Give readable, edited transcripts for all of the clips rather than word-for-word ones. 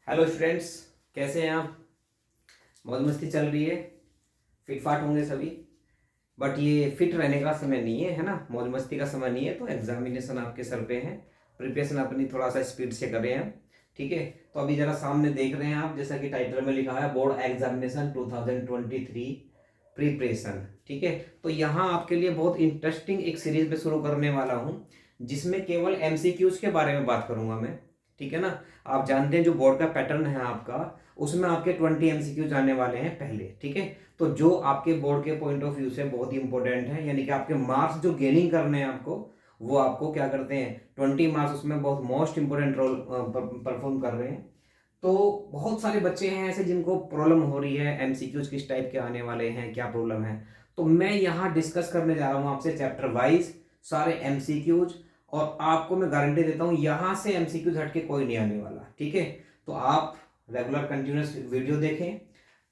Hello students, कैसे हैं आप। मौज मस्ती चल रही है। फिट फाट होंगे सभी। बट ये फिट रहने का समय नहीं है, है ना। मौज मस्ती का समय नहीं है। तो एग्जामिनेशन आपके सर पे है। प्रिपरेशन अपनी थोड़ा सा स्पीड से कर रहे हैं। ठीक है। तो अभी जरा सामने देख रहे हैं आप, जैसा कि टाइटल में लिखा है बोर्ड एग्जामिनेशन 2023 प्रिपरेशन। ठीक है। तो यहाँ आपके लिए बहुत इंटरेस्टिंग एक सीरीज में शुरू करने वाला हूँ, जिसमें केवल एमसीक्यूज के बारे में बात करूंगा मैं। ठीक है ना। आप जानते हैं जो बोर्ड का पैटर्न है आपका, उसमें आपके 20 एमसीक्यू आने वाले हैं पहले। ठीक है। तो जो आपके बोर्ड के पॉइंट ऑफ व्यू से बहुत ही इंपॉर्टेंट है, यानी कि आपके मार्क्स जो गेनिंग करने हैं आपको, वो आपको क्या करते हैं, 20 मार्क्स उसमें बहुत मोस्ट इंपॉर्टेंट रोल परफॉर्म कर रहे हैं। तो बहुत सारे बच्चे हैं ऐसे जिनको प्रॉब्लम हो रही है, एमसीक्यूज किस टाइप के आने वाले हैं, क्या प्रॉब्लम है। तो मैं यहाँ डिस्कस करने जा रहा हूँ आपसे चैप्टर वाइज सारे एमसीक्यूज। और आपको मैं गारंटी देता हूँ यहाँ से एमसीक्यूज हट के कोई नहीं आने वाला। ठीक है। तो आप रेगुलर कंटिन्यूस वीडियो देखें,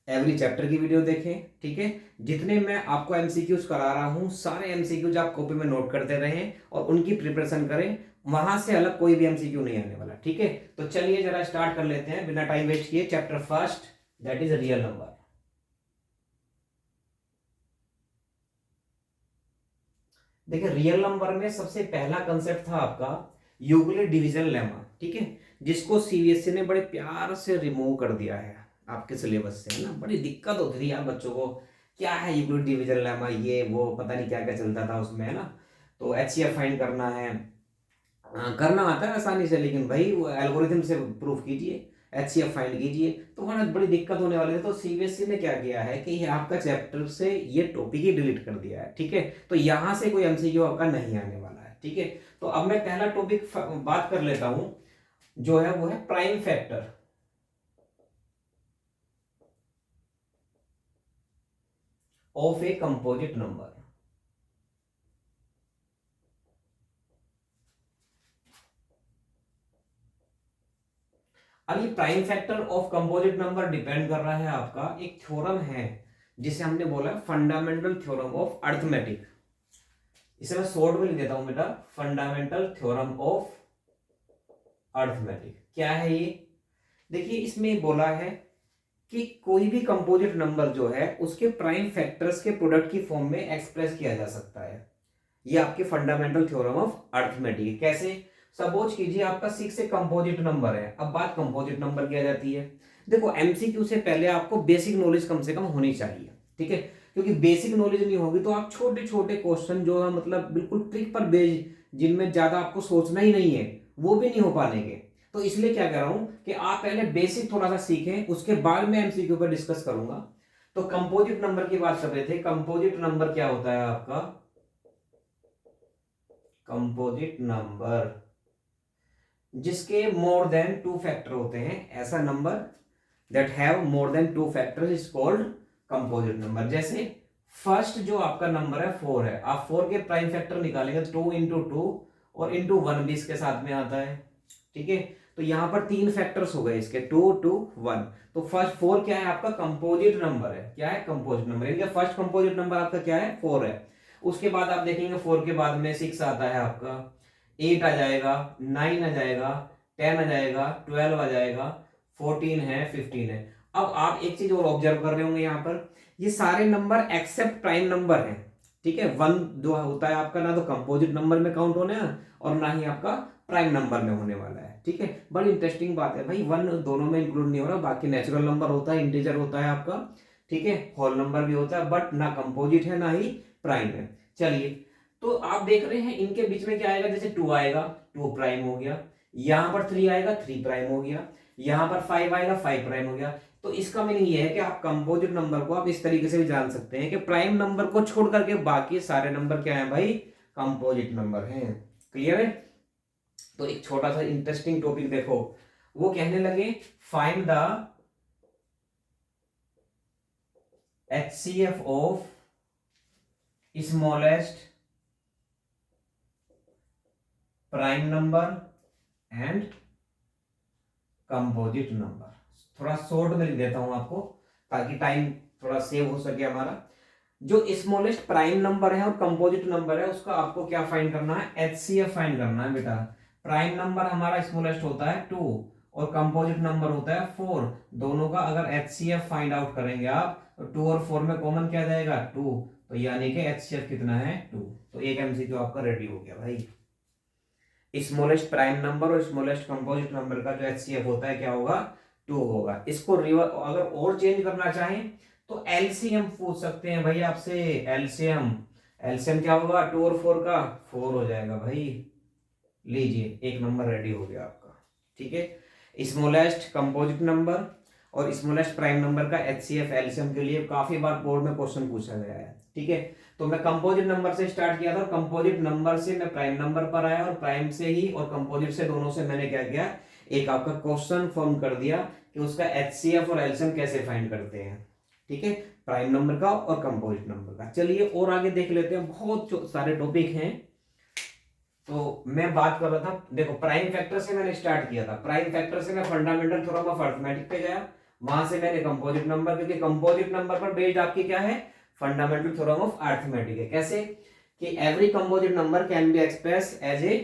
एवरी चैप्टर की वीडियो देखें। ठीक है। जितने मैं आपको एमसीक्यूज करा रहा हूं, सारे एमसीक्यूज आप कॉपी में नोट करते रहें और उनकी प्रिपरेशन करें। वहां से अलग कोई भी एमसीक्यू नहीं आने वाला। ठीक है। तो चलिए जरा स्टार्ट कर लेते हैं बिना टाइम वेस्ट किए। Chapter first, that is real number. देखिए, रियल नंबर में सबसे पहला कंसेप्ट था आपका यूक्लिड डिवीजन लेमा। ठीक है। जिसको सीबीएसई ने बड़े प्यार से रिमूव कर दिया है आपके सिलेबस से, है ना। बड़ी दिक्कत होती थी यार बच्चों को, क्या है यूक्लिड डिवीजन लेमा, ये वो पता नहीं क्या क्या चलता था उसमें, है ना। तो एचसीएफ फाइंड करना है। करना आता है आसानी से, लेकिन भाई वो एल्गोरिथम से प्रूफ कीजिए, एचसीएफ फाइंड कीजिए, तो वहाँ बड़ी दिक्कत होने वाली है। तो सीबीएसई ने क्या किया है कि ये आपका चैप्टर से ये टॉपिक ही डिलीट कर दिया है। ठीक है। तो यहाँ से कोई एमसीक्यू आपका नहीं आने वाला है। ठीक है। तो अब मैं पहला टॉपिक बात कर लेता हूँ, जो है वो है prime factor of a composite number. अब ये prime factor of composite number depend कर रहा है आपका एक थ्योरम है, जिसे हमने बोला फंडामेंटल थ्योरम ऑफ अर्थमेटिक। इसे मैं शॉर्ट में लिख देता हूं बेटा, फंडामेंटल थ्योरम ऑफ अर्थमेटिक। क्या है ये? देखिए, इसमें बोला है कि कोई भी कंपोजिट नंबर जो है उसके प्राइम फैक्टर्स के प्रोडक्ट की फॉर्म में एक्सप्रेस किया जा सकता है। ये आपके फंडामेंटल थ्योरम ऑफ अर्थमेटिक है। कैसे? सपोज कीजिए आपका 6 एक कंपोजिट नंबर है। अब बात कंपोजिट नंबर की आ जाती है। देखो, एमसीक्यू से पहले आपको बेसिक नॉलेज कम से कम होनी चाहिए। ठीक है। क्योंकि बेसिक नॉलेज नहीं होगी तो आप छोटे छोटे क्वेश्चन जो है, मतलब बिल्कुल ट्रिक पर बेस्ड, जिनमें ज्यादा आपको सोचना ही नहीं है, वो भी नहीं हो पाएंगे। तो इसलिए क्या कह रहा हूं कि आप पहले बेसिक थोड़ा सा सीखें, उसके बाद में एमसीक्यू पर डिस्कस करूंगा। तो कंपोजिट नंबर की बात कर रहे थे। कंपोजिट नंबर क्या होता है आपका? कंपोजिट नंबर जिसके मोर देन टू फैक्टर होते हैं, ऐसा number that have more than two factors is called composite number. जैसे फर्स्ट जो आपका नंबर है 4 है, आप 4 के प्राइम फैक्टर निकालेंगे, 2 into 2 और इंटू 1 भी इसके साथ में आता है। ठीक है। तो यहां पर 3 फैक्टर्स हो गए इसके, 2 2 1। तो फर्स्ट 4 क्या है आपका? कंपोजिट नंबर है। क्या है? Composite number. इनका फर्स्ट कंपोजिट नंबर आपका क्या है? 4 है। उसके बाद आप देखेंगे 4 के बाद में 6 आता है आपका, 8 आ जाएगा, 9 आ जाएगा, 10 आ जाएगा, 12 आ जाएगा, 14 है, 15 है। अब आप एक चीज और ऑब्जर्व कर रहे होंगे यहाँ पर, ये सारे नंबर एक्सेप्ट प्राइम नंबर हैं। ठीक है। 1 जो होता है आपका, ना तो कंपोजिट नंबर में काउंट होने हैं और ना ही आपका प्राइम नंबर में होने वाला है। ठीक है। बड़ी इंटरेस्टिंग बात है भाई, 1 दोनों में इंक्लूड नहीं हो रहा। बाकी नेचुरल नंबर होता है, इंटीजर होता है आपका। ठीक है। होल नंबर भी होता है, बट ना कंपोजिट है ना ही प्राइम है। चलिए, तो आप देख रहे हैं इनके बीच में क्या आएगा? जैसे 2 आएगा, 2 प्राइम हो गया। यहां पर 3 आएगा, 3 प्राइम हो गया। यहां पर 5 आएगा, 5 प्राइम हो गया। तो इसका मीनिंग ये है कि आप कंपोजिट नंबर को आप इस तरीके से भी जान सकते हैं कि प्राइम नंबर को छोड़ करके बाकी सारे नंबर क्या है भाई? कंपोजिट नंबर हैं। क्लियर है? तो एक छोटा सा इंटरेस्टिंग टॉपिक देखो, वो कहने लगे find the HCF of smallest prime number and composite number. थोड़ा शॉर्ट में लिख देता हूं आपको, ताकि टाइम थोड़ा सेव हो सके हमारा। जो स्मॉलेस्ट प्राइम नंबर है और कंपोजिट नंबर है, उसका आपको क्या फाइंड करना है? एचसीएफ फाइंड करना है बेटा। प्राइम नंबर हमारा स्मॉलेस्ट होता है 2 और कंपोजिट नंबर होता है 4। दोनों का अगर HCF फाइंड आउट करेंगे आप तो 2 और 4 में कॉमन क्या जाएगा 2, तो यानी कि HCF कितना है 2। तो एक MCQ आपका रेडी हो गया भाई। स्मॉलेस्ट प्राइम नंबर और स्मॉलेस्ट कंपोजिट नंबर का जो HCF होता है क्या होगा 2 होगा। इसको अगर और चेंज करना चाहें तो LCM पूछ सकते हैं भाई आपसे। LCM LCM क्या होगा 2 और 4 का 4 हो जाएगा भाई। लीजिए एक नंबर रेडी हो गया आपका। ठीक है, स्मॉलेस्ट कंपोजिट नंबर और स्मॉलेस्ट प्राइम नंबर का HCF LCM के लिए काफी बार बोर्ड में क्वेश्चन पूछा गया है। ठीक है, तो मैं कंपोजिट नंबर से स्टार्ट किया था, कंपोजिट नंबर से मैं प्राइम नंबर पर आया और प्राइम से ही और कंपोजिट से दोनों से मैंने क्या किया, एक आपका क्वेश्चन फॉर्म कर दिया कि उसका HCF और LCM कैसे फाइंड करते हैं। ठीक है, प्राइम नंबर का और कंपोजिट नंबर का। चलिए और आगे देख लेते हैं, बहुत सारे टॉपिक हैं। तो मैं बात कर रहा था, देखो प्राइम फैक्टर से मैंने स्टार्ट किया था, प्राइम फैक्टर से मैं फंडामेंटल थ्योरम ऑफ अरिथमेटिक पे गया, वहां से मैंने कंपोजिट नंबर, क्योंकि कंपोजिट नंबर पर बेस्ड आपकी क्या है फंडामेंटल थ्योरम ऑफ अरिथमेटिक है। कैसे कि every composite number can be express as a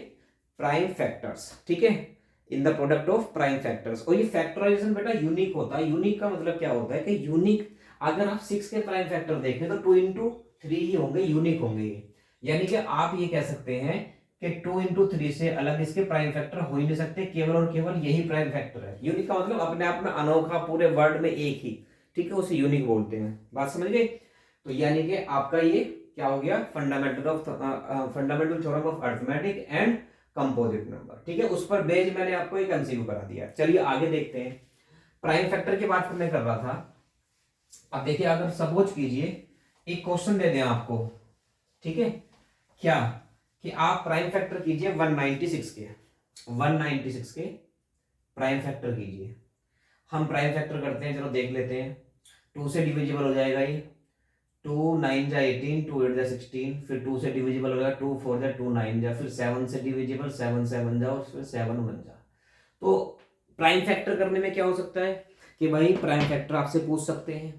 prime factors. ठीक है, in the product of prime factors. और ये फैक्टराइजेशन बेटा यूनिक होता है। यूनिक का मतलब क्या होता है कि यूनिक, अगर आप 6 के प्राइम फैक्टर देखें तो 2 into 3 ही होंगे, यूनिक होंगे ये। यानी कि आप ये कह सकते हैं कि 2 into 3 से अलग इसके प्राइम फैक्टर हो ही नहीं सकते, केवल और केवल यही प्राइम फैक्टर है। यूनिक का मतलब अपने आप में अनोखा, पूरे वर्ल्ड में एक ही। ठीक है, उसे यूनिक बोलते हैं। बात समझ गए? तो यानी कि आपका ये क्या हो गया, fundamental theorem of arithmetic and composite number. ठीक है, उस पर बेस्ड मैंने आपको एक MCQ करा दिया। चलिए आगे देखते हैं। प्राइम फैक्टर की बात मैं कर रहा था। अब देखिए, अगर सपोज कीजिए एक क्वेश्चन दे दें आपको, ठीक है, क्या कि आप प्राइम फैक्टर कीजिए 196 के प्राइम फैक्टर कीजिए। हम प्राइम फैक्टर करते हैं, चलो देख लेते हैं। 2 से डिविजिबल हो जाएगा ये, 2 9 जा 18, 2 8 जा 16, फिर 2 से डिविजिबल हो जाएगा, 2 4 जा 2 9 जा, फिर 7 से डिविजिबल 7 7 जा, और फिर 7 1 जा। तो प्राइम फैक्टर करने में क्या हो सकता है कि भाई प्राइम फैक्टर आपसे पूछ सकते हैं,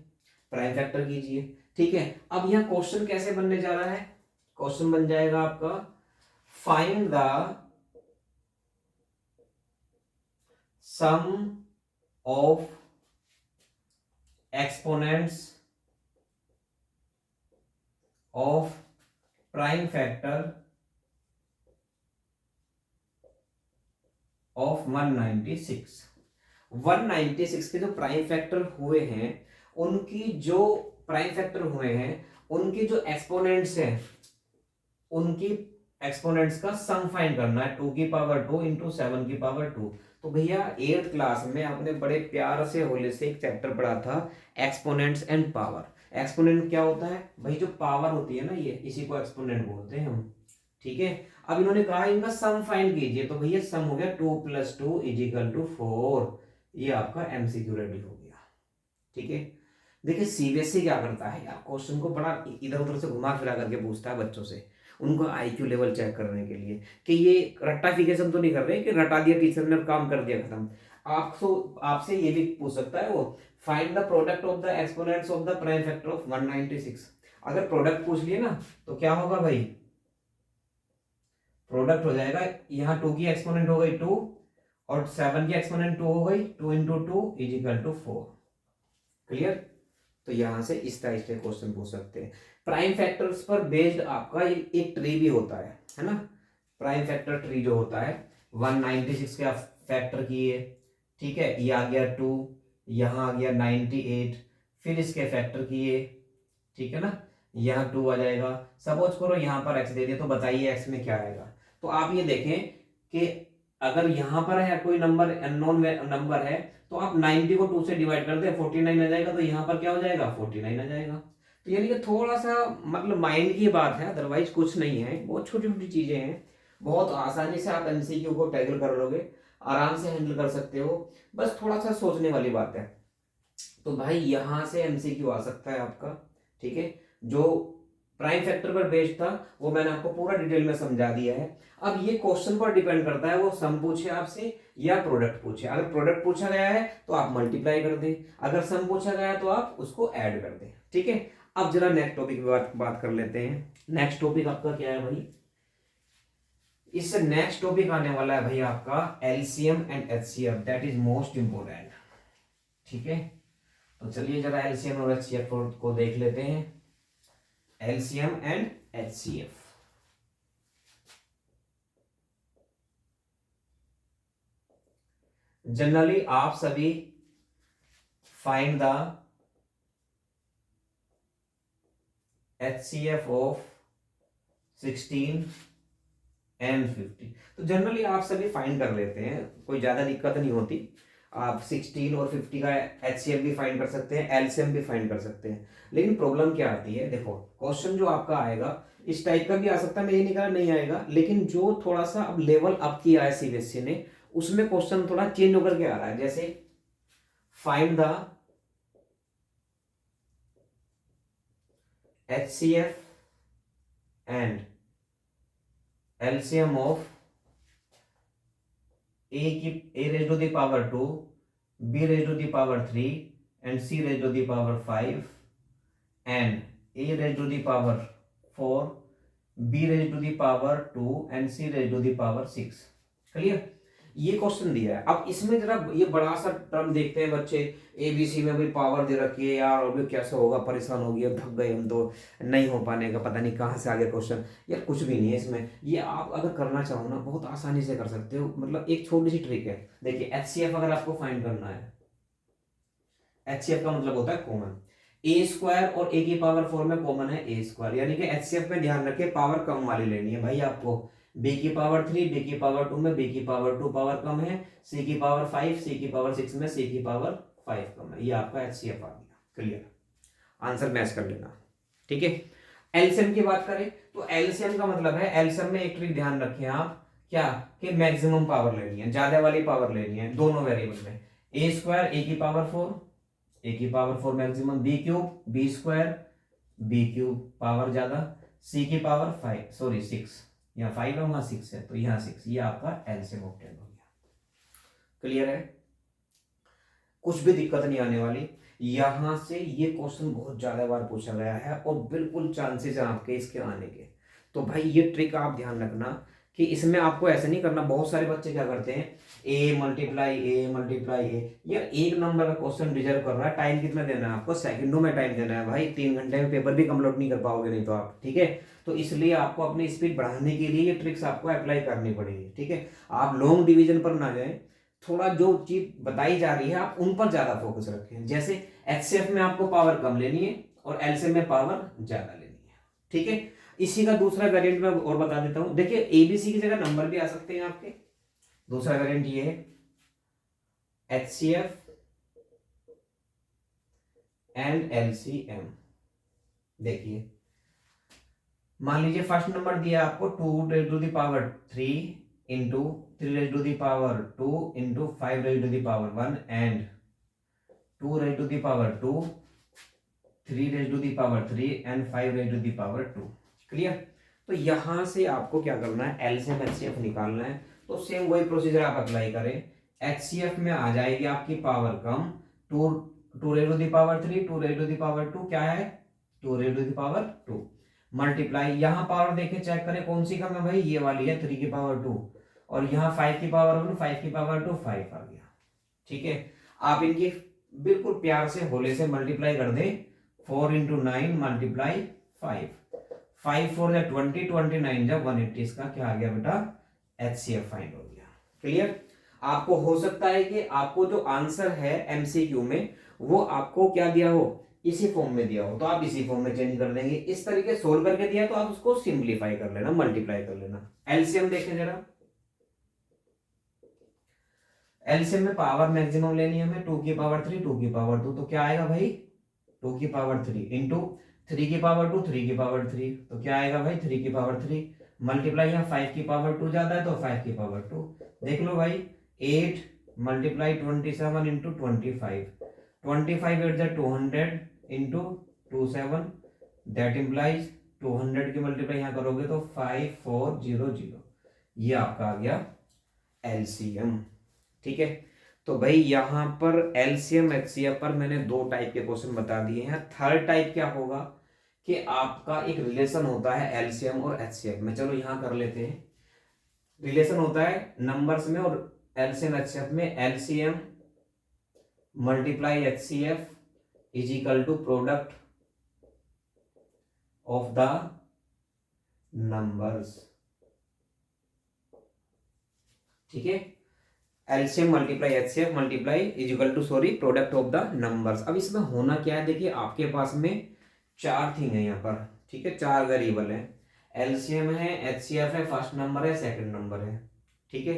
प्राइम फैक्टर कीजिए। ठीक है, अब यहाँ क्वेश्चन कैसे बनने जा रहा है, क्वेश्चन बन जाएगा आपका find the sum of exponents of prime factor of 196। 196 के जो प्राइम फैक्टर हुए हैं, उनकी जो प्राइम फैक्टर हुए हैं उनकी जो एक्सपोनेंट्स हैं, उनकी एक्सपोनेंट्स का सम फाइंड करना है। 2 की पावर 2 इंटू 7 की पावर 2। तो भैया 8th क्लास में आपने बड़े प्यार से होले से एक चैप्टर पढ़ा था, एक्सपोनेंट्स एंड पावर। एक्सपोनेंट क्या होता है भाई, जो पावर होती है ना, ये इसी को एक्सपोनेंट बोलते हैं हम। ठीक है, अब इन्होंने कहा इनका सम फाइंड कीजिए, तो भैया सम हो गया 2 + 2 = 4। ये आपका MCQ रेडी हो गया। ठीक है, देखिए CBSE क्या करता है यार, क्वेश्चन को बड़ा इधर उधर से घुमा फिरा करके पूछता है बच्चों से, उनको IQ लेवल चेक करने के लिए कि ये रट्टाफिकेशन तो नहीं कर रहे कि रटा दिया टीचर ने और काम कर दिया खत्म। आपसे ये भी पूछ सकता है वो, find the product of the exponents of the prime factor of 196। अगर प्रोडक्ट पूछ लिए ना तो क्या होगा भाई, प्रोडक्ट हो जाएगा, यहाँ 2 की एक्सपोनेंट हो गई 2 और 7 की एक्सपोनेंट 2 हो गई, 2 × 2 = 4। क्लियर? तो यहां से इस टाइप के क्वेश्चन पूछ सकते हैं। प्राइम फैक्टर्स पर बेस्ड आपका एक ट्री भी होता है ना, प्राइम फैक्टर ट्री जो होता है 196 के आप फैक्टर किए, ठीक है, ये आ गया 2, यहाँ आ गया 98, फिर इसके फैक्टर किए, ठीक है ना, यहाँ 2 आ जाएगा। सपोज करो यहाँ पर x दे दिया, तो बताइए x में क्या आएगा। तो आप ये देखें कि अगर यहाँ पर है कोई नंबर, अननोन नंबर है, तो आप 90 को 2 से डिवाइड कर दे, 49 आ जाएगा, तो यहाँ पर क्या हो जाएगा 49 आ जाएगा। तो यानी कि थोड़ा सा मतलब माइंड की बात है, अदरवाइज कुछ नहीं है, बहुत छोटी छोटी चीजें हैं, बहुत आसानी से आप MCQ को टैकल कर लोगे, आराम से हैंडल कर सकते हो, बस थोड़ा सा सोचने वाली बात है। तो भाई यहां से MCQ आ सकता है आपका। ठीक है, जो प्राइम फैक्टर पर बेस्ड था वो मैंने आपको पूरा डिटेल में समझा दिया है। अब ये क्वेश्चन पर डिपेंड करता है, वो सम पूछे आपसे या प्रोडक्ट पूछे। अगर प्रोडक्ट पूछा गया है तो आप मल्टीप्लाई कर दें, अगर सम पूछा गया है तो आप उसको ऐड कर दें। ठीक है, अब जरा नेक्स्ट टॉपिक पे बात कर लेते हैं। नेक्स्ट टॉपिक आपका क्या है भाई, इससे नेक्स्ट टॉपिक आने वाला है भाई आपका LCM and HCF, that is most important. ठीक है, तो चलिए जरा एलसीएम और एचसीएफ को देख लेते हैं। एलसीएम एंड एचसीएफ, जनरली आप सभी find the HCF of 16 and 50। तो जनरली आप सभी फाइंड कर लेते हैं, कोई ज्यादा दिक्कत नहीं होती। आप 16 और 50 का HCF भी फाइंड कर सकते हैं, एलसीएम भी फाइंड कर सकते हैं। लेकिन प्रॉब्लम क्या आती है, देखो क्वेश्चन जो आपका आएगा इस टाइप का भी आ सकता है, मैं ये नहीं कह रहा नहीं आएगा, लेकिन जो थोड़ा सा अब लेवल अप किया है सीबीएसई ने, उसमें क्वेश्चन थोड़ा चेंज होकर के आ रहा है। जैसे find the HCF and LCM of a raised to the power 2, b raised to the power 3 and c raised to the power 5 and a raised to the power 4, b raised to the power 2 and c raised to the power 6। Clear, ये question दिया है। अब इसमें जरा ये बड़ा सा term देखते हैं बच्चे, एबीसी में भी पावर दे रखी है यार, और भी कैसे होगा, परेशान हो गए, थक गए हम तो, नहीं हो पाने का, पता नहीं कहाँ से आगे क्वेश्चन। यार कुछ भी नहीं है इसमें, ये आप अगर करना चाहो ना बहुत आसानी से कर सकते हो। मतलब एक छोटी सी ट्रिक है, देखिए एचसीएफ अगर आपको फाइंड करना है, एचसीएफ का मतलब होता है कॉमन। ए स्क्वायर और ए की पावर 4 में कॉमन है ए स्क्वायर, यानी कि एचसीएफ में ध्यान रखे पावर कम वाली लेनी है भाई आपको। बी की पावर 3, बी की पावर 2 में बी की पावर 2 पावर कम है, सी की पावर 5, सी की पावर 6 में सी की पावर 5 कम है। ये आपका एचसीएफ आ गया। क्लियर, आंसर मैच कर लेना। ठीक है, एलसीएम की बात करें तो एलसीएम का मतलब है, एलसीएम में एक ट्रिक ध्यान रखें आप, क्या कि मैक्सिमम पावर लेनी है, ज्यादा वाली पावर लेनी है दोनों वेरिएबल में। ए स्क्वायर ए की पावर 4, ए की power 4 maximum, B cube B square B cube power ज्यादा, सी की पावर 5 सॉरी 6, यहाँ 5 है वहां 6 है तो यहाँ 6, ये आपका एलसीएम ऑब्टेन हो गया। क्लियर है, कुछ भी दिक्कत नहीं आने वाली। यहां से ये क्वेश्चन बहुत ज्यादा बार पूछा गया है और बिल्कुल चांसेस है आपके इसके आने के। तो भाई ये ट्रिक आप ध्यान रखना कि इसमें आपको ऐसे नहीं करना। बहुत सारे बच्चे क्या करते हैं, ए मल्टीप्लाई ए, यार एक नंबर का क्वेश्चन रिजर्व कर रहा है, टाइम कितना देना है आपको, सेकंडों में टाइम देना है भाई, 3 घंटे में पेपर भी कंप्लीट नहीं कर पाओगे नहीं तो आप। ठीक है, तो इसलिए आपको अपनी स्पीड बढ़ाने के लिए ये ट्रिक्स आपको अप्लाई करनी पड़ेगी। ठीक है, आप लॉन्ग डिवीजन पर ना जाए, थोड़ा जो चीज बताई जा रही है आप उन पर ज्यादा फोकस रखें। जैसे एचसीएफ में आपको पावर कम लेनी है और एलसीएम में पावर ज्यादा लेनी है। ठीक है, इसी का दूसरा वेरिएंट में और बता देता हूं। देखिए एबीसी की जगह नंबर भी आ सकते हैं आपके। दूसरा वेरिएंट ये है एचसीएफ एंड एलसीएम। देखिए मान लीजिए फर्स्ट नंबर दिया आपको 2 raise to the power 3 into 3 raise to the power 2 into 5 raise to the power 1 and 2 raise to the power 2, 3 raise to the power 3 and 5 raise to the power 2। Clear, तो यहां से आपको क्या करना है, LCM HCF निकालना है। तो सेम वही प्रोसीजर आप अप्लाई करें। एचसीएफ में आ जाएगी आपकी पावर कम, 2 raise to the power 3, 2 raise to the power 2 क्या है, 2 raise to the power 2 multiply, यहाँ पावर देखे चेक करें कौन सी कम है भाई, ये वाली है 3 की पावर 2, और यहाँ 5 की पावर 1, 5 की पावर 2 5 आ गया। ठीक है, आप इनकी बिल्कुल प्यार से होले से मल्टीप्लाई कर दें, 4 इंटू 9 मल्टीप्लाई 5, 5 4 या 20, 29 जब 180, इसका क्या आ गया बेटा, एचसीएफ फाइंड हो गया। क्लियर, आपको हो सकता है कि आपको जो आंसर है एमसीक्यू में वो आपको क्या दिया हो, इसी फॉर्म में दिया हो, तो आप इसी फॉर्म में चेंज कर देंगे। इस तरीके सोल्व करके दिया तो आप उसको सिंप्लीफाई कर लेना, मल्टीप्लाई कर लेना। एलसीएम देखें जरा, एलसीएम में पावर मैक्सिमम लेनी है हमें, 2 की पावर 3, 2 की पावर 2, तो क्या आएगा भाई 2 की पावर 3 इंटू 3 की पावर 2, 3 की पावर 3, तो क्या आएगा भाई 3 की पावर 3 मल्टीप्लाई, यहाँ 5 की पावर 2 ज्यादा है तो 5 की पावर 2। देख लो भाई 8 multiply 27 into 25, 25 at the 200 into 27, that implies 200 की मल्टीप्लाई यहाँ करोगे तो 5400, ये आपका आ गया एलसीएम। ठीक है, तो भाई यहां पर एलसीएम एचसीएफ पर मैंने 2 टाइप के क्वेश्चन बता दिए हैं। थर्ड टाइप क्या होगा कि आपका एक रिलेशन होता है एलसीएम और एचसीएफ में। चलो यहां कर लेते हैं। रिलेशन होता है नंबर्स में और एलसीएम एचसीएफ में, LCM multiply HCF is equal to product of the numbers. ठीक है, LCM multiply HCF multiply is equal to sorry product of the numbers. अब इसमें होना क्या है, देखिए आपके पास में चार थिंग है यहाँ पर, ठीक है, चार वेरिएबल है, एलसीएम है, एचसीएफ है, फर्स्ट नंबर है, सेकंड नंबर है। ठीक है,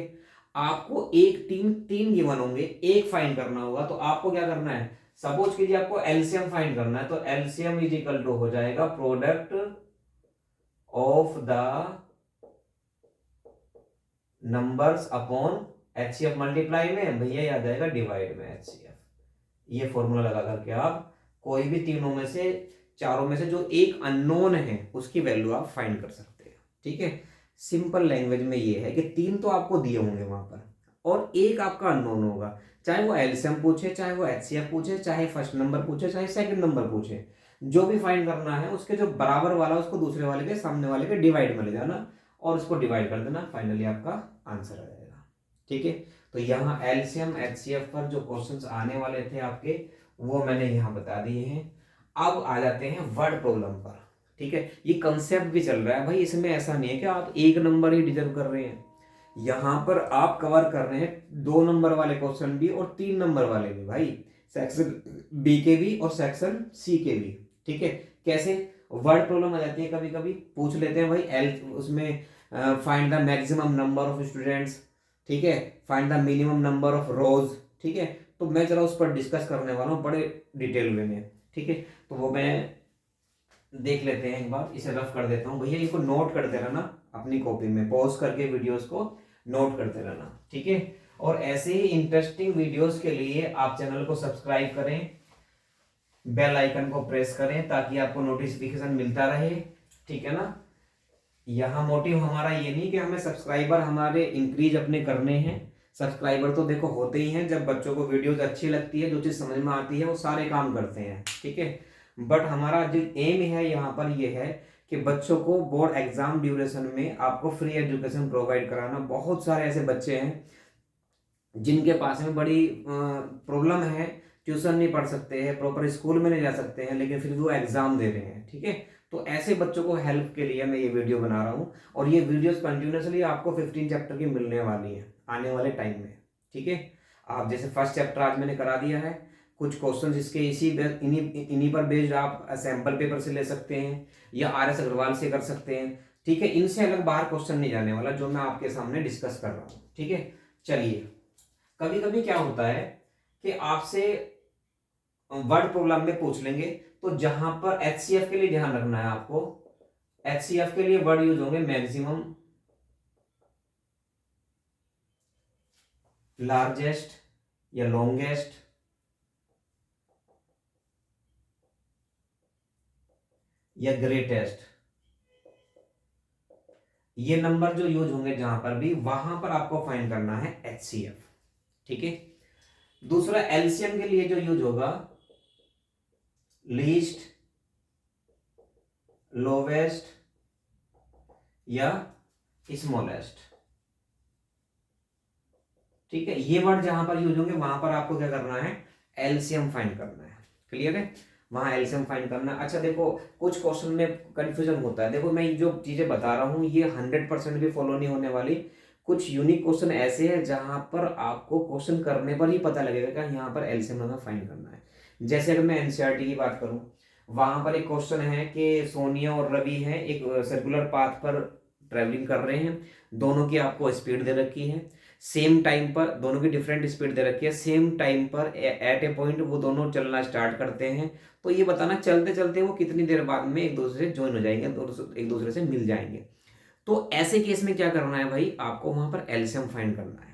आपको एक तीन गिवन होंगे, एक फाइंड करना होगा। तो आपको क्या करना है, सपोज कीजिए आपको एलसीएम फाइंड करना है, तो एलसीएम इज इक्वल टू हो जाएगा product of the numbers upon HCF multiply में भैया याद आएगा डिवाइड में एचसीएफ। ये फॉर्मूला लगा करके आप कोई भी तीनों में से चारों में से जो एक अननोन है उसकी वैल्यू आप फाइंड कर सकते हैं। ठीक है, सिंपल लैंग्वेज में ये है कि तीन तो आपको दिए होंगे वहां पर और एक आपका अननोन होगा, चाहे वो एलसीएम पूछे, चाहे वो एचसीएफ पूछे, चाहे फर्स्ट नंबर पूछे, चाहे सेकंड नंबर पूछे, जो भी फाइंड करना है उसके जो बराबर वाला उसको दूसरे वाले के सामने वाले के डिवाइड में ले जाना और उसको डिवाइड कर देना, फाइनली आपका आंसर आ जाएगा। ठीक है, तो यहाँ एलसीएम एचसीएफ पर जो क्वेश्चंस आने वाले थे आपके वो मैंने यहाँ बता दिए हैं। अब आ जाते हैं वर्ड प्रॉब्लम पर। ठीक है, ये कंसेप्ट भी चल रहा है भाई, इसमें ऐसा नहीं है कि आप एक नंबर ही डिजर्व कर रहे हैं, यहाँ पर आप कवर कर रहे हैं 2 नंबर वाले क्वेश्चन भी और 3 नंबर वाले भी भाई, सेक्शन बी के भी और सेक्शन सी के भी। ठीक है, कैसे वर्ड प्रॉब्लम आ जाती है, कभी कभी पूछ लेते हैं भाई उसमें find the maximum number of students, ठीक है, find the minimum number of रोज। ठीक है, तो मैं जरा उस पर डिस्कस करने वाला हूँ बड़े डिटेल वे में। ठीक है, तो वो मैं देख लेते हैं एक बार, इसे रफ कर देता हूँ भैया, इनको नोट करते रहना अपनी कॉपी में, पॉज करके वीडियोस को नोट करते रहना। ठीक है, और ऐसे ही इंटरेस्टिंग वीडियोस के लिए आप चैनल को सब्सक्राइब करें, बेल आइकन को प्रेस करें ताकि आपको नोटिफिकेशन मिलता रहे। ठीक है ना, यहाँ मोटिव हमारा ये नहीं कि हमें सब्सक्राइबर हमारे इंक्रीज अपने करने हैं, सब्सक्राइबर तो देखो होते ही हैं जब बच्चों को वीडियोस अच्छी लगती है, जो चीज़ समझ में आती है वो सारे काम करते हैं। ठीक है, बट हमारा जो एम है यहाँ पर ये है कि बच्चों को बोर्ड एग्जाम ड्यूरेशन में आपको फ्री एजुकेशन प्रोवाइड कराना। बहुत सारे ऐसे बच्चे हैं जिनके पास में बड़ी प्रॉब्लम है, ट्यूशन नहीं पढ़ सकते हैं, प्रॉपर स्कूल में नहीं जा सकते हैं, लेकिन फिर भी वो एग्जाम दे रहे हैं। ठीक है, तो ऐसे बच्चों को हेल्प के लिए मैं ये वीडियो बना रहा हूँ और ये वीडियोस कंटिन्यूसली आपको 15 चैप्टर की मिलने वाली है आने वाले टाइम में। ठीक है, आप जैसे फर्स्ट चैप्टर आज मैंने करा दिया है, कुछ क्वेश्चन इसके इन्हीं पर बेस्ड आप सैंपल पेपर से ले सकते हैं या RS अग्रवाल से कर सकते हैं। ठीक है, इनसे अलग बाहर क्वेश्चन नहीं जाने वाला जो मैं आपके सामने डिस्कस कर रहा हूँ। ठीक है, चलिए, कभी कभी क्या होता है कि आपसे वर्ड प्रॉब्लम में पूछ लेंगे, तो जहां पर एचसीएफ के लिए ध्यान रखना है आपको, एचसीएफ के लिए वर्ड यूज होंगे मैक्सिमम, लार्जेस्ट या लॉन्गेस्ट, या ग्रेटेस्ट। ये नंबर जो यूज होंगे जहां पर भी, वहां पर आपको फाइंड करना है एचसीएफ। ठीक है, दूसरा एलसीएम के लिए जो यूज होगा लीस्ट, लोवेस्ट या स्मॉलेस्ट। ठीक है, ये वर्ड जहां पर यूज होंगे वहां पर आपको क्या करना है, एलसीएम फाइंड करना है। क्लियर है, वहां एलसीएम फाइंड करना है। अच्छा देखो, कुछ क्वेश्चन में कंफ्यूजन होता है, देखो मैं जो चीजें बता रहा हूं ये 100% भी फॉलो नहीं होने वाली। कुछ यूनिक क्वेश्चन ऐसे हैं जहां पर आपको क्वेश्चन करने पर ही पता लगेगा कि यहाँ पर एलसीएम हमें फाइंड करना है। जैसे अगर मैं एनसीईआरटी की बात करूं, वहां पर एक क्वेश्चन है कि सोनिया और रवि हैं एक सर्कुलर पाथ पर ट्रेवलिंग कर रहे हैं, दोनों की आपको स्पीड दे रखी है, सेम टाइम पर दोनों की डिफरेंट स्पीड दे रखी है, सेम टाइम पर एट ए पॉइंट वो दोनों चलना स्टार्ट करते हैं। तो ये बताना चलते चलते वो कितनी देर बाद में एक दूसरे से ज्वाइन हो जाएंगे, एक दूसरे से मिल जाएंगे। तो ऐसे केस में क्या करना है भाई, आपको वहां पर एलसीएम फाइंड करना है।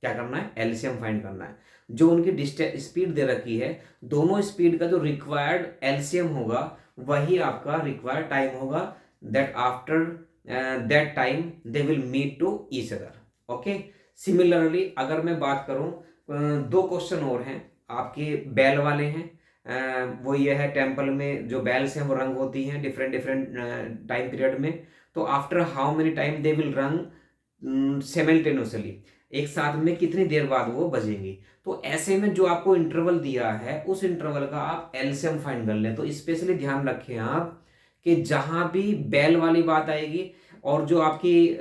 क्या करना है, एलसीएम फाइंड करना है। जो उनकी स्पीड दे रखी है, दोनों स्पीड का जो रिक्वायर्ड एलसीएम होगा वही आपका रिक्वायर्ड टाइम होगा, that after that time they will meet to each other. Okay, similarly अगर मैं बात करूं, 2 क्वेश्चन और हैं आपके बैल वाले हैं। वो ये है, टेम्पल में जो बैल्स हैं वो रंग होती हैं डिफरेंट डिफरेंट टाइम पीरियड में, तो after how many time they will run simultaneously, एक साथ में कितनी देर बाद वो बजेंगी। तो ऐसे में जो आपको इंटरवल दिया है उस इंटरवल का आप एलसीएम फाइंड कर लें। तो स्पेशली ध्यान रखें आप कि जहां भी बेल वाली बात आएगी और जो आपकी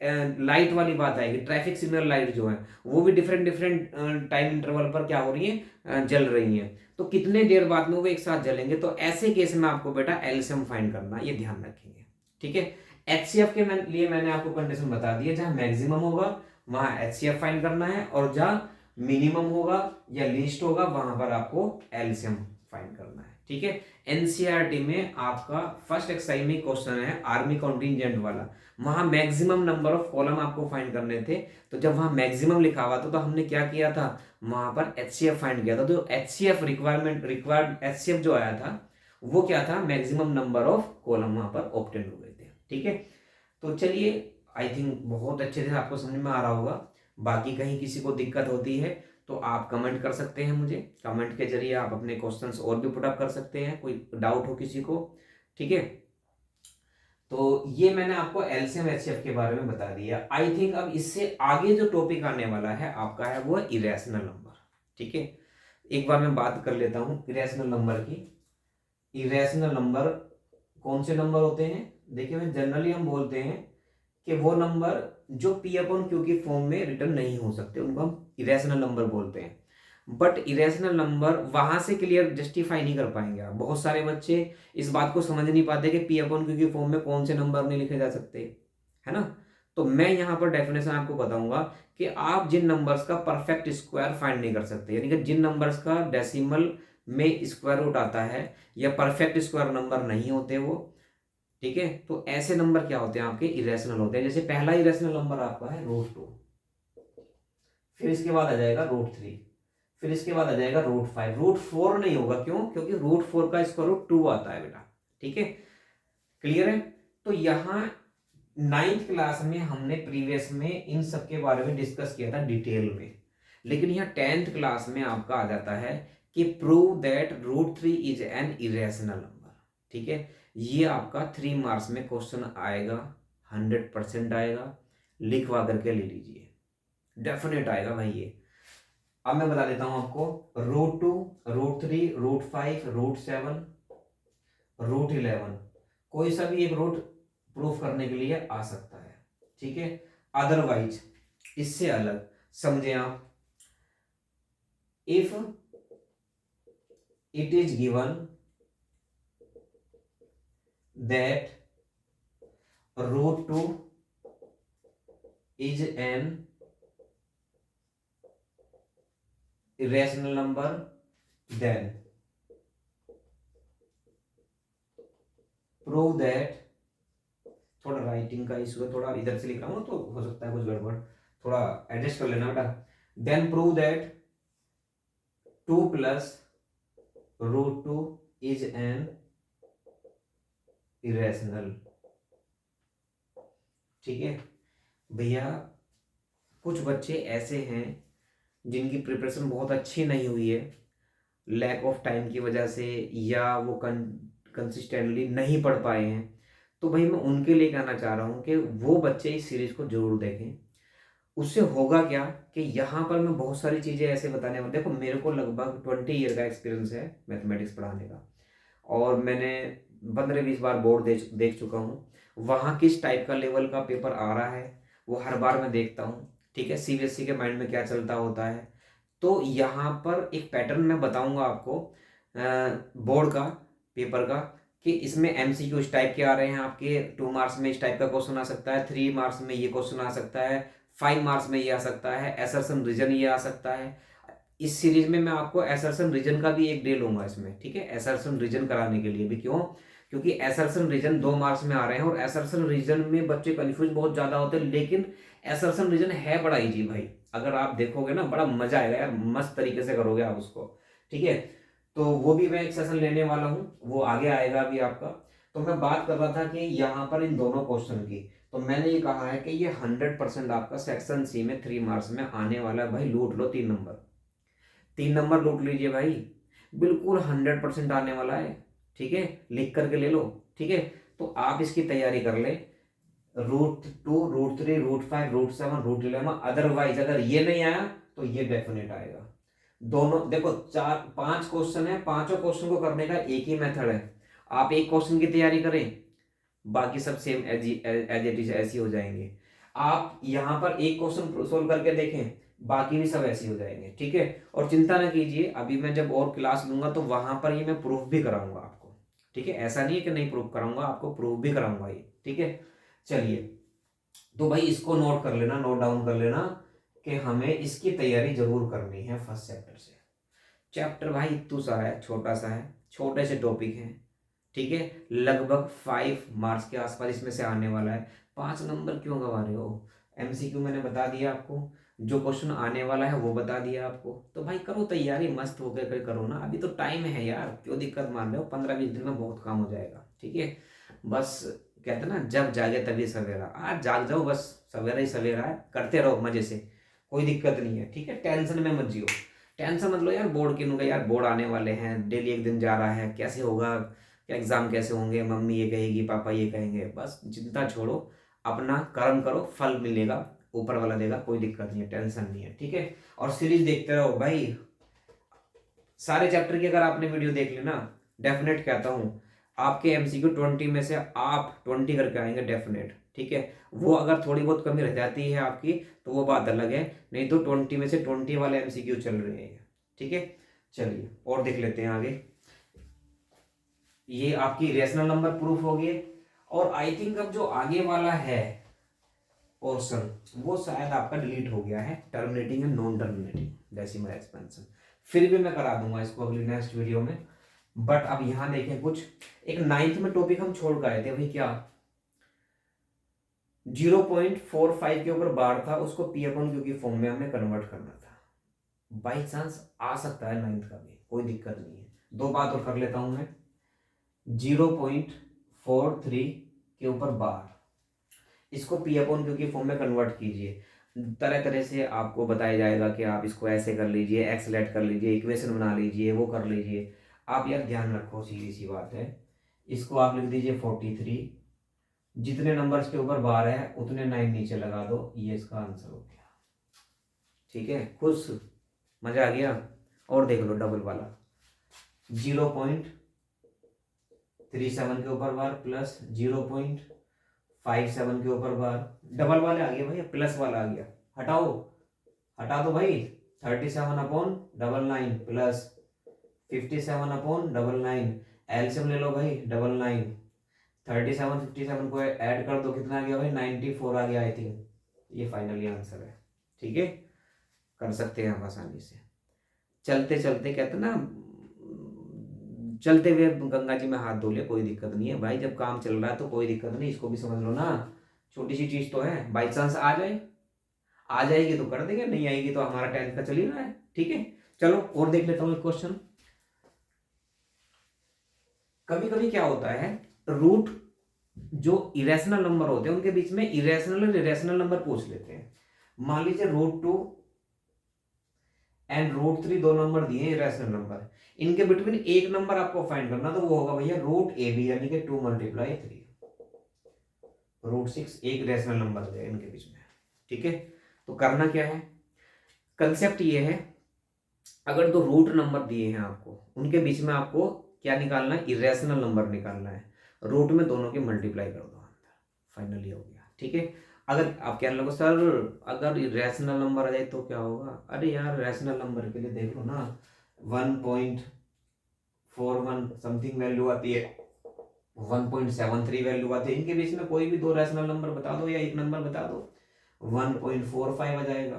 लाइट वाली बात आएगी, ट्रैफिक सिग्नल लाइट जो है वो भी डिफरेंट डिफरेंट टाइम इंटरवल पर क्या हो रही है, जल रही हैं। तो कितने देर बाद में वो एक साथ जलेंगे। तो ऐसे केस में आपको बेटा एलसीएम फाइंड करना, ये ध्यान रखेंगे। ठीक है। एचसीएफ के लिए मैंने आपको कंडीशन बता दी है, जहां मैक्सिमम होगा वहां एचसीएफ फाइंड करना है, और जहां मिनिमम होगा या लीस्ट होगा वहां पर आपको एलसीएम फाइंड करना है। ठीक है। एनसीईआरटी में आपका फर्स्ट एक्सरसाइज में क्वेश्चन है आर्मी कॉन्टिंजेंट वाला, वहां मैक्सिमम नंबर ऑफ कॉलम आपको फाइंड करने थे। तो जब वहां मैक्सिमम लिखा हुआ था तो हमने क्या किया था, वहां पर एचसीएफ फाइंड किया था। तो एचसीएफ रिक्वायर्ड एचसीएफ जो आया था वो क्या था, मैक्सिमम नंबर ऑफ कॉलम वहां पर ऑब्टेन हो गए थे। ठीक है। तो चलिए, आई थिंक बहुत अच्छे से आपको समझ में आ रहा होगा। बाकी कहीं किसी को दिक्कत होती है तो आप कमेंट कर सकते हैं मुझे, कमेंट के जरिए आप अपने क्वेश्चंस और भी पुट अप कर सकते हैं, कोई डाउट हो किसी को। ठीक है। तो ये मैंने आपको एलसीएम एचसीएफ के बारे में बता दिया। आई थिंक अब इससे आगे जो टॉपिक आने वाला है आपका है वो इरेशनल नंबर। ठीक है। एक बार मैं बात कर लेता हूं इरेशनल नंबर की। इरेशनल नंबर कौन से नंबर होते हैं, देखिए मैं जनरली हम बोलते हैं कि वो नंबर जो पी अपॉन क्यू की फॉर्म में रिटर्न नहीं हो सकते उनको हम इरेशनल नंबर बोलते हैं। बट इरेशनल नंबर वहां से क्लियर जस्टिफाई नहीं कर पाएंगे आप। बहुत सारे बच्चे इस बात को समझ नहीं पाते कि पी अपॉन क्यू की फॉर्म में कौन से नंबर नहीं लिखे जा सकते, है ना। तो मैं यहाँ पर डेफिनेशन आपको बताऊंगा कि आप जिन नंबर्स का परफेक्ट स्क्वायर फाइंड नहीं कर सकते, यानी कि जिन नंबर्स का डेसिमल में स्क्वायर रूट आता है या परफेक्ट स्क्वायर नंबर नहीं होते वो, ठीक है, तो ऐसे नंबर क्या होते हैं आपके, इरेशनल होते हैं। जैसे पहला इरेशनल नंबर आपका है √2, फिर इसके बाद आ जाएगा √3, फिर इसके बाद आ जाएगा √5। √4 नहीं होगा, क्यों, क्योंकि √4 का स्क्वायर रूट 2 आता है बेटा। ठीक है, क्लियर है। तो यहां 9th क्लास में हमने प्रीवियस में इन सब के बारे में डिस्कस किया था डिटेल में, लेकिन यहाँ 10th क्लास में आपका आ जाता है कि prove that √3 is an irrational number. ठीक है, ये आपका 3 मार्क्स में क्वेश्चन आएगा, 100% आएगा, लिखवा करके ले लीजिए, डेफिनेट आएगा भाई ये। अब मैं बता देता हूं आपको, √2, √3, √5, √7, √11, कोई सा भी एक रूट प्रूफ करने के लिए आ सकता है। ठीक है, अदरवाइज इससे अलग समझे आप, if it is given that √2 is N irrational number, then prove that, थोड़ा राइटिंग का इशू है, थोड़ा इधर से लिख रहा हूँ तो हो सकता है कुछ गड़बड़, थोड़ा एडजस्ट कर लेना बेटा। Then prove that 2 + √2 is an irrational. ठीक है भैया, कुछ बच्चे ऐसे हैं जिनकी प्रिपरेशन बहुत अच्छी नहीं हुई है, लैक ऑफ टाइम की वजह से, या वो कंसिस्टेंटली नहीं पढ़ पाए हैं। तो भाई मैं उनके लिए कहना चाह रहा हूँ कि वो बच्चे इस सीरीज को जरूर देखें। उससे होगा क्या कि यहाँ पर मैं बहुत सारी चीज़ें ऐसे बताने वाला, देखो मेरे को लगभग 20 ईयर का एक्सपीरियंस है मैथमेटिक्स पढ़ाने का, और मैंने 15-20 बार बोर्ड देख चुका हूँ। वहाँ किस टाइप का लेवल का पेपर आ रहा है वो हर बार मैं देखता हूँ। ठीक है, सीबीएसई के माइंड में क्या चलता होता है। तो यहाँ पर एक पैटर्न मैं बताऊंगा आपको बोर्ड का पेपर का, कि इसमें एमसीक्यू इस टाइप के आ रहे हैं आपके, 2 मार्क्स में इस टाइप का क्वेश्चन आ सकता है, 3 मार्क्स में ये क्वेश्चन आ सकता है, 5 मार्क्स में ये आ सकता है, एसर्शन रीजन ये आ सकता है। इस सीरीज में मैं आपको एसर्शन रीजन का भी एक डे लूंगा इसमें। ठीक है, एसर्शन रीजन कराने के लिए भी, क्यों, क्योंकि एसर्शन रीजन 2 मार्क्स में आ रहे हैं, और एसर्शन रीजन में बच्चे कंफ्यूज बहुत ज्यादा होते हैं, लेकिन एसर्शन रीजन है बड़ा इजी भाई। अगर आप देखोगे ना बड़ा मजा आएगा यार, मस्त तरीके से करोगे आप उसको। ठीक है, तो वो भी मैं एक सेशन लेने वाला हूँ, वो आगे आएगा अभी आपका। तो मैं बात कर रहा था कि यहाँ पर इन दोनों क्वेश्चन की, तो मैंने ये कहा है कि ये 100% आपका सेक्शन सी में 3 मार्क्स में आने वाला है भाई। लूट लो 3 नंबर लूट लीजिए भाई, बिल्कुल 100% आने वाला है। ठीक है, लिख करके ले लो। ठीक है, तो आप इसकी तैयारी कर ले। √2, √3, √5, √7, √11। अदरवाइज अगर ये नहीं आया तो ये डेफिनेट आएगा। दोनों देखो, 4-5 क्वेश्चन है, पांचों क्वेश्चन को करने का एक ही मेथड है। आप एक क्वेश्चन की तैयारी करें, बाकी सब सेम एज इट इज ऐसे हो जाएंगे। आप यहाँ पर एक क्वेश्चन सोल्व करके देखें, बाकी भी सब ऐसे हो जाएंगे, ठीक है। और चिंता ना कीजिए, अभी मैं जब और क्लास लूंगा तो वहां पर ये मैं प्रूफ भी कराऊंगा आपको, ठीक है। ऐसा नहीं है कि नहीं प्रूफ कराऊंगा, आपको प्रूफ भी कराऊंगा ये, ठीक है। चलिए, तो भाई इसको नोट कर लेना, नोट डाउन कर लेना कि हमें इसकी तैयारी जरूर करनी है फर्स्ट चैप्टर से। चैप्टर भाई इतना सा है, छोटा सा है, छोटे से टॉपिक हैं, ठीक है। लगभग 5 मार्क्स के आसपास इसमें से आने वाला है। 5 नंबर क्यों गंवा रहे हो? एमसीक्यू मैंने बता दिया आपको, जो क्वेश्चन आने वाला है वो बता दिया आपको। तो भाई करो तैयारी, मस्त होकर करो ना, अभी तो टाइम है यार, क्यों दिक्कत मान रहे हो? 15-20 दिन में बहुत काम हो जाएगा, ठीक है। बस कहते हैं ना, जब जागे तभी सवेरा। आज जाग जाओ, बस सवेरा ही सवेरा है, करते रहो मजे से, कोई दिक्कत नहीं है, ठीक है। टेंशन में मत जियो, टेंशन मत लो यार। बोर्ड के नुका यार, बोर्ड आने वाले हैं, डेली एक दिन जा रहा है, कैसे होगा, एग्जाम कैसे होंगे, मम्मी ये कहेगी, पापा ये कहेंगे, बस चिंता छोड़ो, अपना कर्म करो, फल मिलेगा, ऊपर वाला देगा, कोई दिक्कत नहीं है, टेंशन नहीं है, ठीक है। और सीरीज देखते रहो भाई, सारे चैप्टर की अगर आपने वीडियो देख ली ना, डेफिनेट कहता हूँ आपके एमसीक्यू 20 में से आप 20 करके आएंगे डेफिनेट, ठीक है। वो अगर थोड़ी बहुत कमी रह जाती है आपकी तो वो बात अलग है, नहीं तो 20 में से 20 वाले एमसीक्यू चल रहे हैं, ठीक है। चलिए और देख लेते हैं आगे। ये आपकी रेशनल नंबर प्रूफ हो गए। और आई थिंक अब जो आगे वाला है पोर्शन, वो शायद आपका डिलीट हो गया है, terminating and non terminating decimal expansion. फिर भी मैं करा दूंगा इसको अगली नेक्स्ट वीडियो में। बट अब यहां देखें, कुछ एक 9th में टॉपिक हम छोड़ कर आए थे भाई, क्या 0.45 के ऊपर बार था, उसको पी अपॉन क्यू की फॉर्म में हमें कन्वर्ट करना था। बाई चांस आ सकता है 9th का भी, कोई दिक्कत नहीं है। दो बात और कर लेता हूं मैं, 0.43 के ऊपर बार, इसको पी अपॉन क्यू की फॉर्म में कन्वर्ट कीजिए। तरह तरह से आपको बताया जाएगा कि आप इसको ऐसे कर लीजिए, एक्सलेट कर लीजिए, इक्वेशन बना लीजिए, वो कर लीजिए। आप यार ध्यान रखो, सीधी सी बात है, इसको आप लिख दीजिए 43, जितने नंबर्स के ऊपर बार है उतने 9 नीचे लगा दो, ये इसका आंसर हो गया, ठीक है। खुश, मजा आ गया। और देख लो डबल वाला, 0.37 के ऊपर बार प्लस 0.57 के ऊपर बार, डबल वाले आ गया भैया, प्लस वाला आ गया, हटाओ, हटा दो भाई। 37/99 प्लस 57/99, एलसीएम ले लो भाई, 99, 37 57 को ऐड कर दो, कितना आ गया भाई, 94 आ गया आई थिंक। ये फाइनली आंसर है, ठीक है। कर सकते हैं आप आसानी से। चलते चलते कहते ना, चलते हुए गंगा जी में हाथ धो ले, कोई दिक्कत नहीं है भाई, जब काम चल रहा है तो कोई दिक्कत नहीं, इसको भी समझ लो ना, छोटी सी चीज तो है। बाई चांस आ जाए, आ जाएगी तो कर देंगे, नहीं आएगी तो हमारा 10th का चल ही रहा है, ठीक है। चलो और देख लेता हूँ एक क्वेश्चन। कभी कभी क्या होता है, रूट जो इरेशनल नंबर होते हैं उनके बीच में इरेशनल और इरेशनल नंबर पूछ लेते हैं। मान लीजिए √2 एंड √3 दो नंबर दिए इरेशनल नंबर, इनके बिटवीन एक नंबर आपको फाइंड करना, तो वो होगा भैया √AB, यानी कि 2 × 3, √6 एक रेशनल नंबर है इनके बीच में, ठीक है। तो करना क्या है, कंसेप्ट ये है, अगर दो रूट नंबर दिए हैं आपको, उनके बीच में आपको क्या निकालना है, इरेशनल नंबर निकालना है। रूट में दोनों की मल्टीप्लाई कर दो अंदर, फाइनली हो गया, ठीक है। अगर आप कहने लगो सर अगर रैशनल नंबर आ जाए तो क्या होगा, अरे यार रैशनल नंबर के लिए देख लो ना, 1.41 समथिंग वैल्यू आती है, 1.73 वैल्यू आती है, इनके बीच में कोई भी दो रैशनल नंबर बता दो या एक नंबर बता दो, 1.45 आ जाएगा,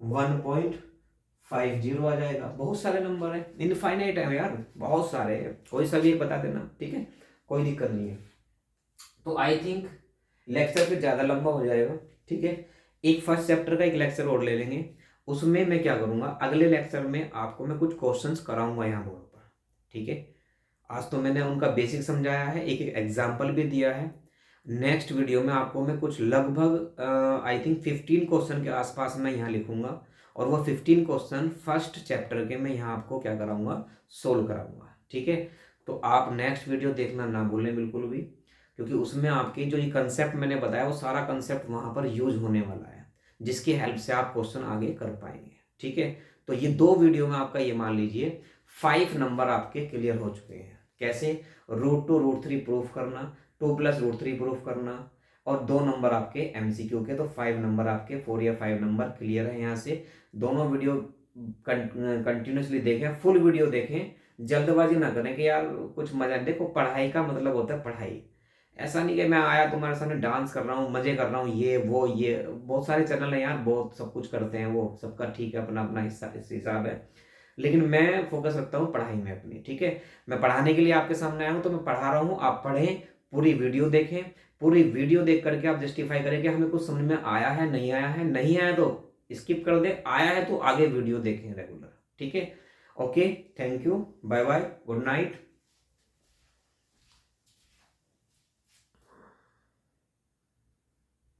1.50 आ जाएगा। बहुत सारे नंबर है, इनफाइनाइट है यार, बहुत सारे है, कोई सा भी एक बता देना, ठीक है, कोई दिक्कत नहीं है। तो आई थिंक लेक्चर फिर ज़्यादा लंबा हो जाएगा, ठीक है। एक फर्स्ट चैप्टर का एक लेक्चर और ले लेंगे, उसमें मैं क्या करूँगा, अगले लेक्चर में आपको मैं कुछ क्वेश्चंस कराऊंगा यहाँ बोर्ड पर, ठीक है। आज तो मैंने उनका बेसिक समझाया है, एक एक एग्जाम्पल भी दिया है। नेक्स्ट वीडियो में आपको मैं कुछ लगभग आई थिंक 15 क्वेश्चन के आसपास मैं यहाँ लिखूंगा, और वो 15 क्वेश्चन फर्स्ट चैप्टर के मैं यहाँ आपको क्या कराऊंगा, सोल्व कराऊंगा, ठीक है। तो आप नेक्स्ट वीडियो देखना ना भूलें बिल्कुल भी, क्योंकि उसमें आपके जो ये कंसेप्ट मैंने बताया वो सारा कंसेप्ट वहाँ पर यूज होने वाला है, जिसकी हेल्प से आप क्वेश्चन आगे कर पाएंगे। ठीक है, तो ये 2 वीडियो में आपका ये मान लीजिए 5 नंबर आपके क्लियर हो चुके हैं। कैसे? √2 √3 प्रूफ करना, 2 + √3 प्रूफ करना, और 2 नंबर आपके एमसीक्यू के, तो 5 नंबर आपके 4 या 5 नंबर क्लियर है। यहाँ से दोनों वीडियो कंटिन्यूसली देखें, फुल वीडियो देखें, जल्दबाजी ना करें कि यार कुछ मजा। देखो, पढ़ाई का मतलब होता है पढ़ाई। ऐसा नहीं कि मैं आया तुम्हारे सामने डांस कर रहा हूँ, मजे कर रहा हूँ, ये वो ये बहुत सारे चैनल है यार, बहुत सब कुछ करते हैं, वो सबका ठीक है, अपना अपना हिसाब है। लेकिन मैं फोकस रखता हूँ पढ़ाई में अपनी। ठीक है, मैं पढ़ाने के लिए आपके सामने आया हूँ, तो मैं पढ़ा रहा हूँ, आप पढ़ें, पूरी वीडियो देखें। पूरी वीडियो देख करके आप जस्टिफाई करें कि हमें कुछ समझ में आया है, नहीं आया है। नहीं आया तो स्किप कर दें, आया है तो आगे वीडियो देखें रेगुलर। ठीक है, okay, thank you, bye bye, good night.